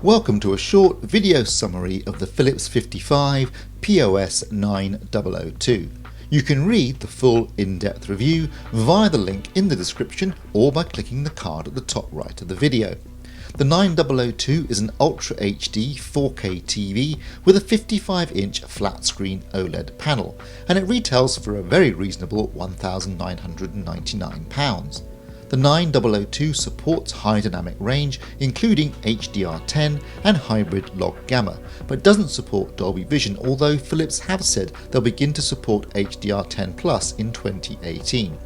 Welcome to a short video summary of the Philips 55 POS 9002. You can read the full in-depth review via the link in the description or by clicking the card at the top right of the video. The 9002 is an Ultra HD 4K TV with a 55-inch flat-screen OLED panel, and it retails for a very reasonable £1,999. The 9002 supports high dynamic range including HDR10 and hybrid log gamma, but doesn't support Dolby Vision, although Philips have said they'll begin to support HDR10 Plus in 2018.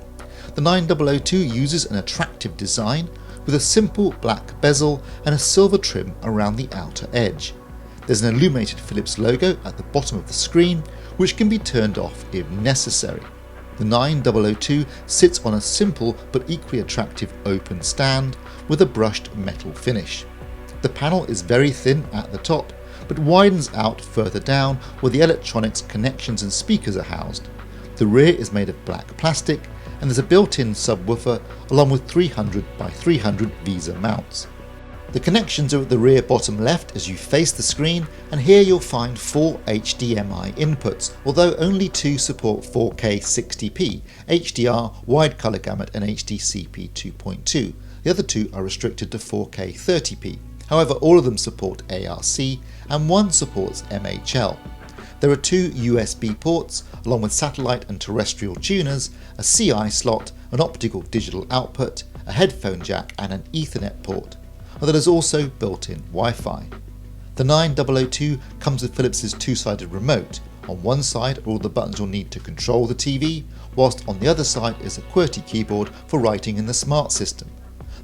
The 9002 uses an attractive design with a simple black bezel and a silver trim around the outer edge. There's an illuminated Philips logo at the bottom of the screen, which can be turned off if necessary. The 9002 sits on a simple but equally attractive open stand with a brushed metal finish. The panel is very thin at the top, but widens out further down where the electronics connections and speakers are housed. The rear is made of black plastic, and there's a built-in subwoofer along with 300 by 300 VESA mounts. The connections are at the rear bottom left as you face the screen, and here you'll find 4 HDMI inputs, although only 2 support 4K 60p, HDR, wide colour gamut and HDCP 2.2. The other 2 are restricted to 4K 30p. However, all of them support ARC and one supports MHL. There are 2 USB ports along with satellite and terrestrial tuners, a CI slot, an optical digital output, a headphone jack and an Ethernet port. Although there's also built-in Wi-Fi. The 9002 comes with Philips' two-sided remote. On one side are all the buttons you'll need to control the TV, whilst on the other side is a QWERTY keyboard for writing in the smart system.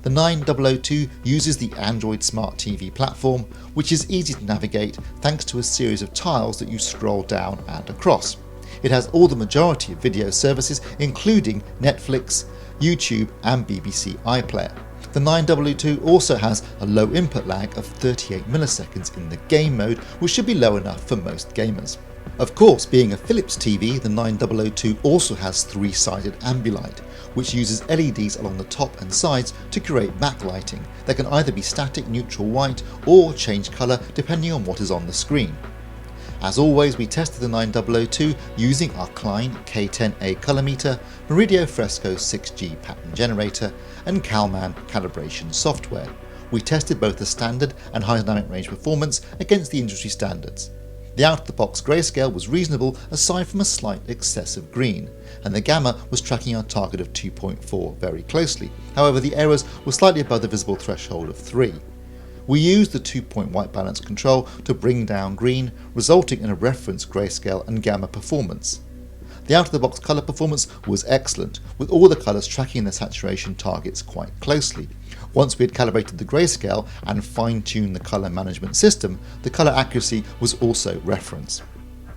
The 9002 uses the Android Smart TV platform, which is easy to navigate thanks to a series of tiles that you scroll down and across. It has all the majority of video services including Netflix, YouTube and BBC iPlayer. The 9002 also has a low input lag of 38 milliseconds in the game mode, which should be low enough for most gamers. Of course, being a Philips TV, the 9002 also has 3-sided Ambilight, which uses LEDs along the top and sides to create backlighting that can either be static neutral white or change colour depending on what is on the screen. As always, we tested the 9002 using our Klein K10A color meter, Meridio Fresco 6G pattern generator and Calman calibration software. We tested both the standard and high dynamic range performance against the industry standards. The out-of-the-box grayscale was reasonable aside from a slight excess of green, and the gamma was tracking our target of 2.4 very closely. However, the errors were slightly above the visible threshold of 3. We used the 2-point white balance control to bring down green, resulting in a reference grayscale and gamma performance. The out-of-the-box colour performance was excellent, with all the colours tracking their saturation targets quite closely. Once we had calibrated the grayscale and fine-tuned the colour management system, the colour accuracy was also reference.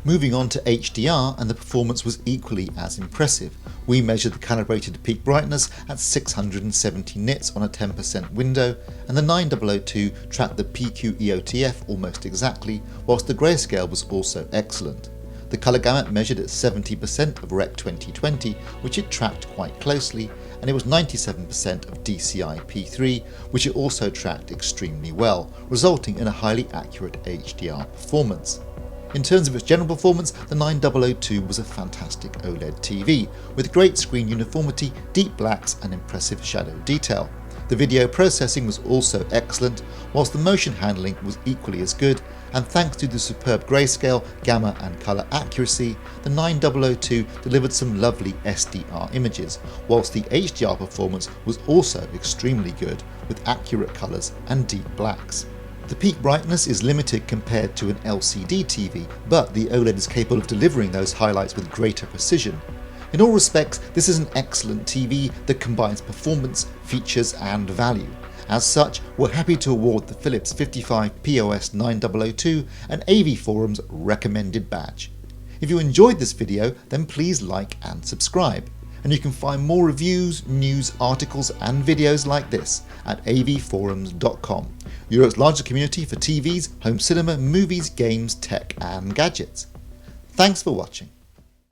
Moving on to HDR, and the performance was equally as impressive. We measured the calibrated peak brightness at 670 nits on a 10% window, and the 9002 tracked the PQ EOTF almost exactly, whilst the grayscale was also excellent. The colour gamut measured at 70% of Rec 2020, which it tracked quite closely, and it was 97% of DCI P3, which it also tracked extremely well, resulting in a highly accurate HDR performance. In terms of its general performance, the 9002 was a fantastic OLED TV, with great screen uniformity, deep blacks and impressive shadow detail. The video processing was also excellent, whilst the motion handling was equally as good, and thanks to the superb grayscale, gamma and colour accuracy, the 9002 delivered some lovely SDR images, whilst the HDR performance was also extremely good, with accurate colours and deep blacks. The peak brightness is limited compared to an LCD TV, but the OLED is capable of delivering those highlights with greater precision. In all respects, this is an excellent TV that combines performance, features and value. As such, we're happy to award the Philips 55 POS 9002 an AV Forum's recommended badge. If you enjoyed this video, then please like and subscribe. And you can find more reviews, news, articles and videos like this at avforums.com, Europe's largest community for TVs, home cinema, movies, games, tech and gadgets. Thanks for watching.